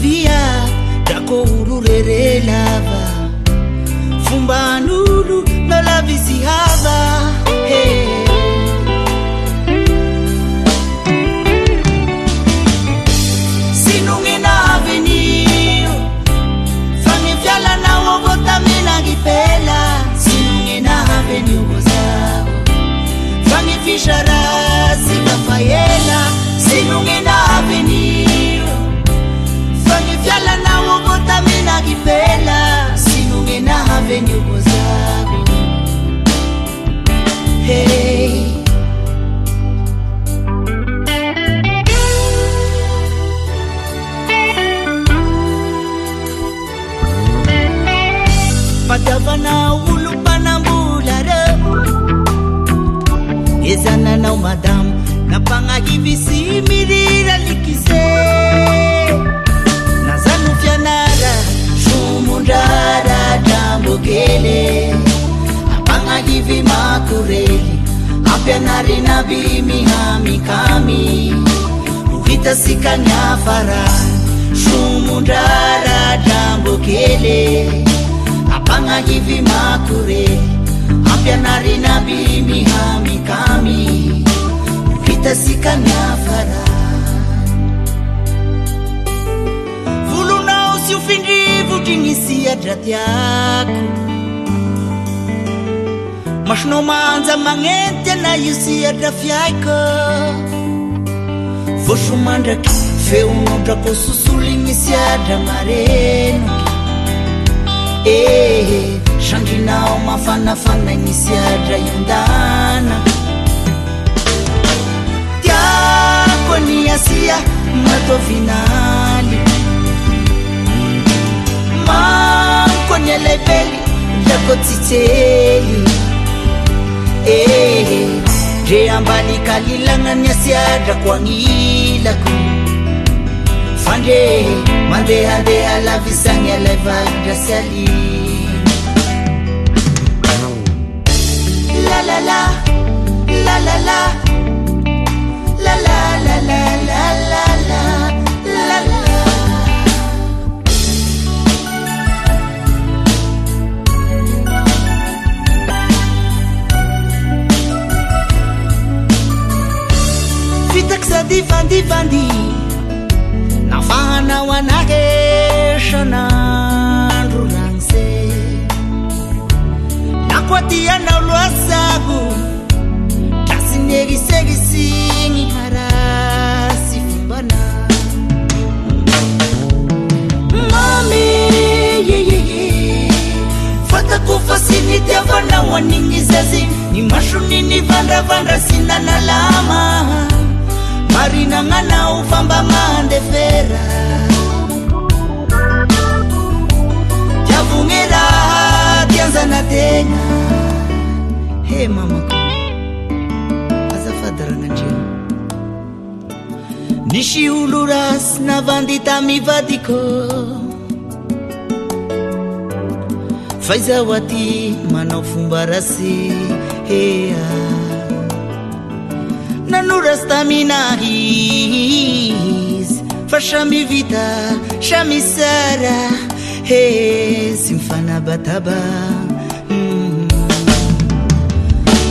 via dako ururere lava fumba nulu no la visihava hey. Sinungina avenir fangi fiala na wogota mina gipela sinungina avenir wozao fangi fishara sigafayela sinungina avenir fangi fiala na wogota mina gipela sinungina avenir wozao hey. Padavana ulupana mbulare ezana na madam na pangagivisi mirira likise nazanu fianara shumundara tambokele apangagivi makureli apianari na bimi hamikami uvita sikanya fara shumundara tambokele pangagivi makure apianari na bimi hamikami vita sikanya fara vuluna usiufindrivu tinisia dratiaku mashno manza mangente na yusia drafiaiko voshumandraki feunondrako susulimisia dramareno shandrinao mafanafana inisiadra yondana tiako ni asia matovinali manko ni lebeli jako titeli re ambali kalilanga ni asiadra kwangilako fande mande ade ala visanya leva drasiali la la la la la la la la la la la la la la fitaksa divandi vandi nafana wanakesha nandru langse nakwatia na ulwasagu tasinerisegisingi harasi fumbana mami fata kufasini tiavana waningizazi ni mashunini vanda vanda sina nalama marina ngana ufamba mande fera javungera tianza na tena he mama ko azafadara nanjira nishi uluras na vandita mivadiko faiza wati manofumbarasi hea nanura stamina his fashami vita shami sara he simfana bataba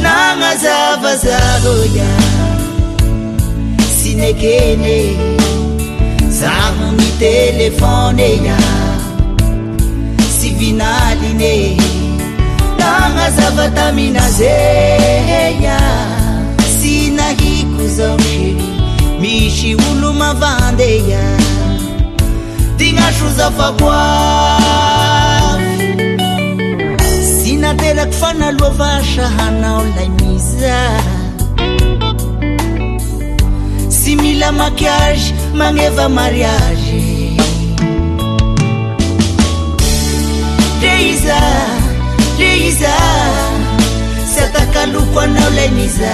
nanga zava zahoya sinekene zahu mi telefone ya sivinaline nanga zava tamina zeya sinahiku mshiri mishi uluma vandeya tingashuza fakwa sinatera kufana lovasha hana olaimiza simila makiage mangeva mariage Deiza satakalukwa na olaimiza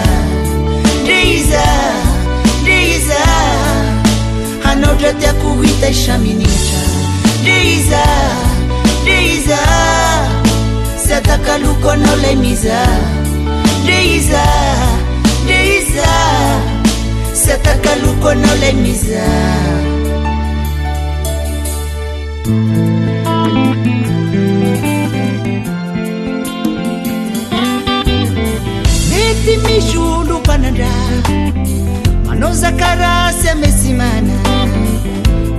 Deiza hanodratia kuwita ishaminita Deiza satakaluko na olaimiza Deiza satakaluko na olaimiza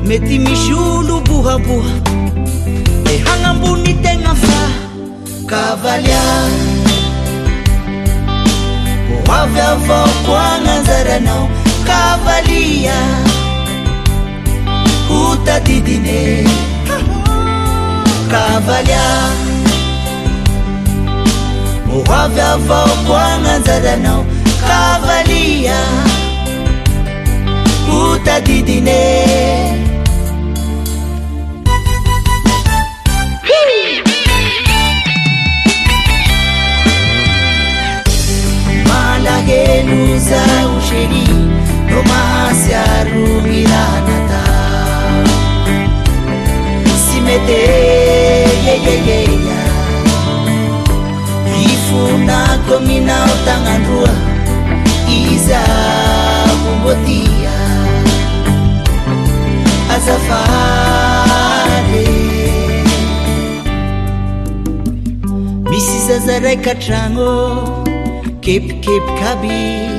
mety misy olo bohaboha le hagnambony tegna fa kavalia ho avy avao koa gn'anjaranao kavalia ho tadidine kavalia ho avy avao koa gn'anjaranao kavalia ho tadidine malahelo zao chéri no mahasiaro miranata si mete yeyeyeya ifonako minao tagnandroa iza mombotia azafady misy zaza raiky antragno kepikepiky aby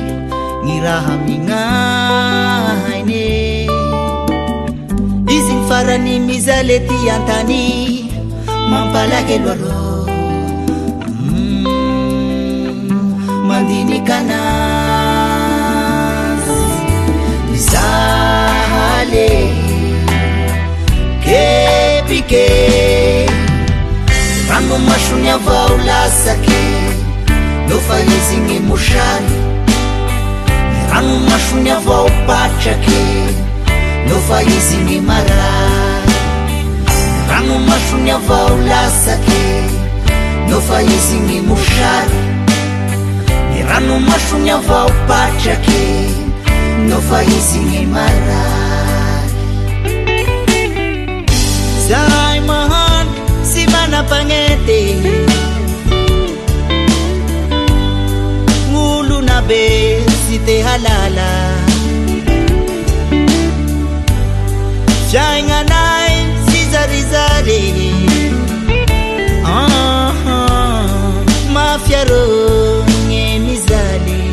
ny raha mignainy izy ny farany mizaly ty antany mampalahelo alo mandinikanazy mizaly kepike rano masony avao lasake nofa izy gny mosary rano masony avao patrake nofa izy gny marary rano masony avao lasake nofa izy gny mosary rano masony avao patrake nofa izy gny marary zahay mahandro sy manampagnety be si te halala fiaignanay si zarizary mafiarogny mizaly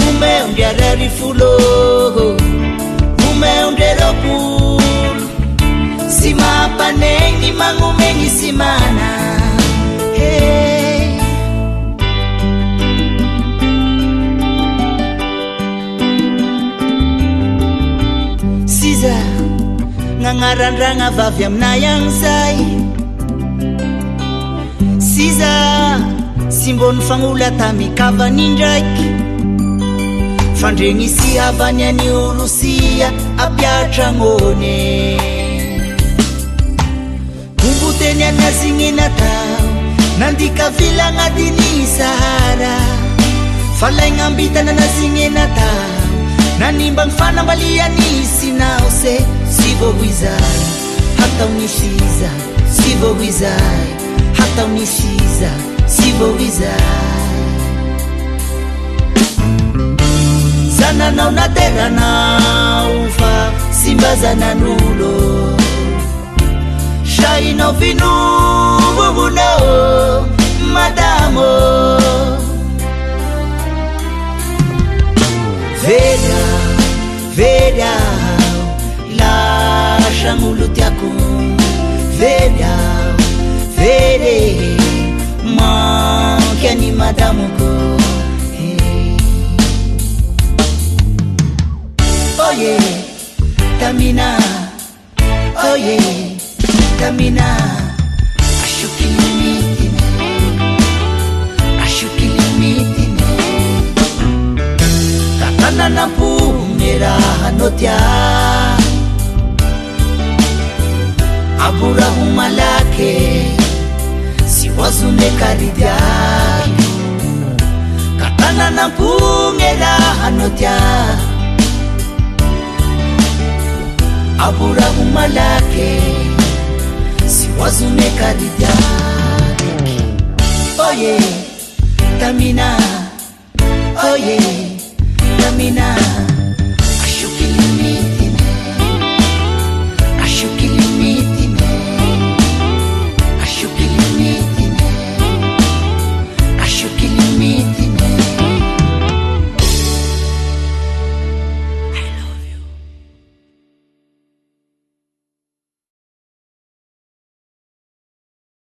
umeondry arary folo umeondry roapolo si mampanegny magnomegny si mana gnagnarandragna vavy aminay agny zay siza sy mbony fagnola tamikavany ndraiky fandregny sy havany any olosia apiatragnone momboteny anazigny natao nandika vila agnatiny sahara falaignambitana anazigny natao nanimba gny fanambaliany sinao se si voizay hataony siza si voizay hataony siza si voizay zananao nateranao fa simbazanan'olo sainao vinovomonao madamo vedao lashagn'olo tiako vedao vede manky any madamoko oye tamina oye tamina ashukilimitine katananampumera hanotia aburahu malake siwazune karidiayo katananampumera hanotia aburahu malake